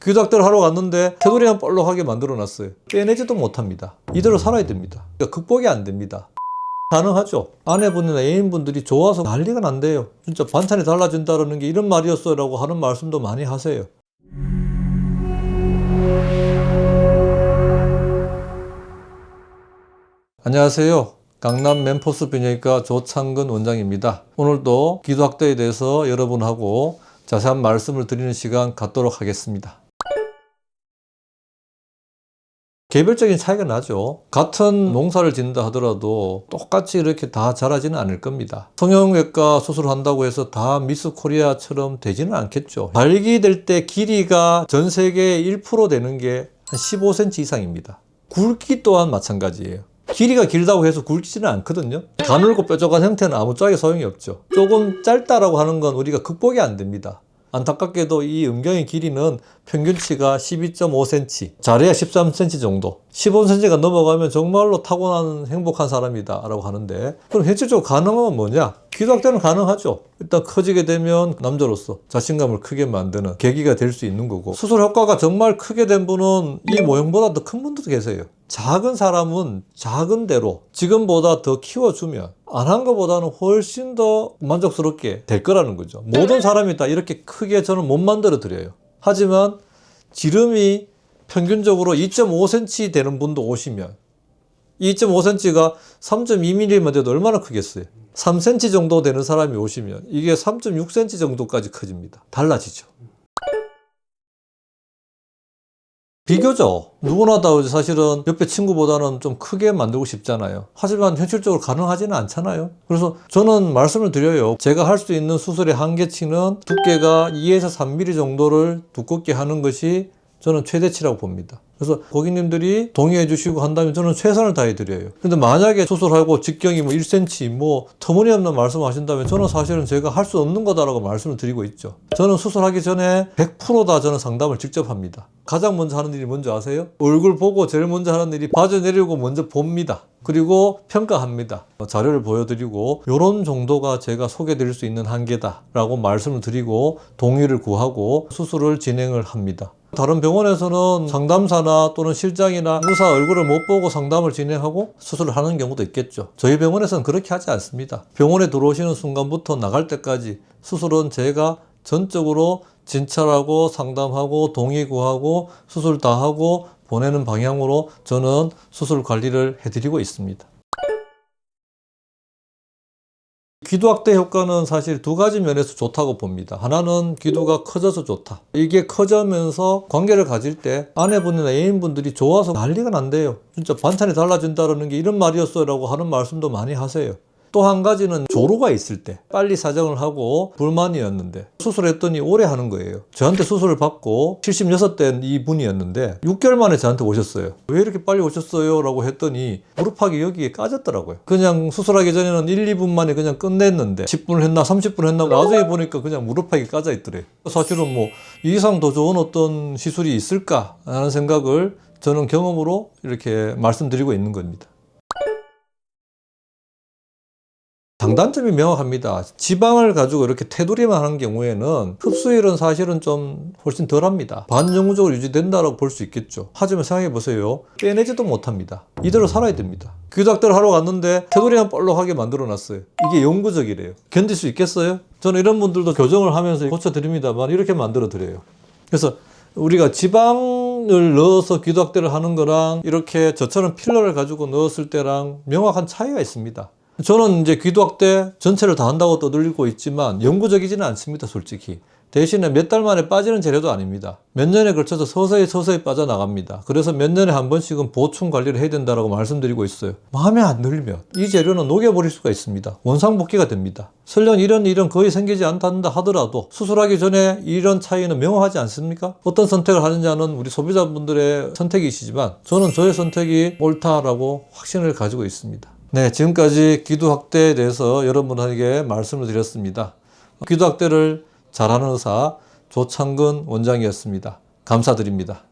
귀도 학대를 하러 갔는데 테두리만 볼록하게 만들어놨어요. 빼내지도 못합니다. 이대로 살아야 됩니다. 그러니까 극복이 안 됩니다. 가능하죠. 아내분이나 애인분들이 좋아서 난리가 난대요. 진짜 반찬이 달라진다는 게 이런 말이었어 라고 하는 말씀도 많이 하세요. 안녕하세요. 강남 멤포스 비뇨기과 조창근 원장입니다. 오늘도 귀도 학대에 대해서 여러분하고 자세한 말씀을 드리는 시간 갖도록 하겠습니다. 개별적인 차이가 나죠. 같은 농사를 짓는다 하더라도 똑같이 이렇게 다 자라지는 않을 겁니다. 성형외과 수술을 한다고 해서 다 미스 코리아처럼 되지는 않겠죠. 발기될 때 길이가 전 세계의 1% 되는 게 한 15cm 이상입니다. 굵기 또한 마찬가지예요. 길이가 길다고 해서 굵지는 않거든요. 가늘고 뾰족한 형태는 아무짝에 소용이 없죠. 조금 짧다라고 하는 건 우리가 극복이 안 됩니다. 안타깝게도 이 음경의 길이는 평균치가 12.5cm, 잘해야 13cm 정도. 15cm가 넘어가면 정말로 타고난 행복한 사람이다 라고 하는데, 그럼 현실적으로 가능한 건 뭐냐? 귀도 학대는 가능하죠. 일단 커지게 되면 남자로서 자신감을 크게 만드는 계기가 될 수 있는 거고, 수술 효과가 정말 크게 된 분은 이 모형보다 더 큰 분들도 계세요. 작은 사람은 작은 대로 지금보다 더 키워주면 안 한 것보다는 훨씬 더 만족스럽게 될 거라는 거죠. 모든 사람이 다 이렇게 크게 저는 못 만들어 드려요. 하지만 지름이 평균적으로 2.5cm 되는 분도 오시면, 2.5cm가 3.2mm만 돼도 얼마나 크겠어요. 3cm 정도 되는 사람이 오시면 이게 3.6cm 정도까지 커집니다. 달라지죠. 비교죠. 누구나 다 사실은 옆에 친구보다는 좀 크게 만들고 싶잖아요. 하지만 현실적으로 가능하지는 않잖아요. 그래서 저는 말씀을 드려요. 제가 할 수 있는 수술의 한계치는 두께가 2에서 3mm 정도를 두껍게 하는 것이 저는 최대치라고 봅니다. 그래서 고객님들이 동의해 주시고 한다면 저는 최선을 다해 드려요. 근데 만약에 수술하고 직경이 1cm 터무니없는 말씀 하신다면 저는 사실은 제가 할 수 없는 거다라고 말씀을 드리고 있죠. 저는 수술하기 전에 100% 다 저는 상담을 직접 합니다. 가장 먼저 하는 일이 뭔지 아세요? 얼굴 보고 제일 먼저 하는 일이 바지 내리고 먼저 봅니다. 그리고 평가합니다. 자료를 보여드리고 이런 정도가 제가 소개드릴 수 있는 한계다 라고 말씀을 드리고 동의를 구하고 수술을 진행을 합니다. 다른 병원에서는 상담사나 또는 실장이나 의사 얼굴을 못 보고 상담을 진행하고 수술을 하는 경우도 있겠죠. 저희 병원에서는 그렇게 하지 않습니다. 병원에 들어오시는 순간부터 나갈 때까지 수술은 제가 전적으로 진찰하고 상담하고 동의 구하고 수술 다 하고 보내는 방향으로 저는 수술 관리를 해드리고 있습니다. 귀도 학대 효과는 사실 두 가지 면에서 좋다고 봅니다. 하나는 귀도가 커져서 좋다. 이게 커지면서 관계를 가질 때 아내분이나 애인분들이 좋아서 난리가 난대요. 진짜 반찬이 달라진다는 게 이런 말이었어 라고 하는 말씀도 많이 하세요. 또 한 가지는 조루가 있을 때 빨리 사정을 하고 불만이었는데 수술했더니 오래 하는 거예요. 저한테 수술을 받고 76대 이분이었는데 6개월 만에 저한테 오셨어요. 왜 이렇게 빨리 오셨어요? 라고 했더니 무릎팍이 여기에 까졌더라고요. 그냥 수술하기 전에는 1, 2분 만에 그냥 끝냈는데 10분을 했나 30분을 했나 나중에 보니까 그냥 무릎팍이 까져 있더래요. 사실은 이 이상 더 좋은 어떤 시술이 있을까 하는 생각을 저는 경험으로 이렇게 말씀드리고 있는 겁니다. 장단점이 명확합니다. 지방을 가지고 이렇게 테두리만 하는 경우에는 흡수율은 사실은 좀 훨씬 덜합니다. 반영구적으로 유지된다고 볼 수 있겠죠. 하지만 생각해 보세요. 빼내지도 못합니다. 이대로 살아야 됩니다. 귀도 학대를 하러 갔는데 테두리만 볼록하게 만들어놨어요. 이게 영구적이래요. 견딜 수 있겠어요? 저는 이런 분들도 교정을 하면서 고쳐드립니다만 이렇게 만들어드려요. 그래서 우리가 지방을 넣어서 귀도 학대를 하는 거랑 이렇게 저처럼 필러를 가지고 넣었을 때랑 명확한 차이가 있습니다. 저는 이제 귀도 학대 전체를 다 한다고 떠들고 있지만 영구적이지는 않습니다, 솔직히. 대신에 몇 달 만에 빠지는 재료도 아닙니다. 몇 년에 걸쳐서 서서히 빠져나갑니다. 그래서 몇 년에 한 번씩은 보충 관리를 해야 된다고 말씀드리고 있어요. 마음에 안 들면 이 재료는 녹여버릴 수가 있습니다. 원상복귀가 됩니다. 설령 이런 일은 거의 생기지 않는다 하더라도 수술하기 전에 이런 차이는 명확하지 않습니까? 어떤 선택을 하느냐는 우리 소비자분들의 선택이시지만 저는 저의 선택이 옳다라고 확신을 가지고 있습니다. 네, 지금까지 귀도 학대에 대해서 여러분에게 말씀을 드렸습니다. 귀도 학대를 잘하는 의사 조창근 원장이었습니다. 감사드립니다.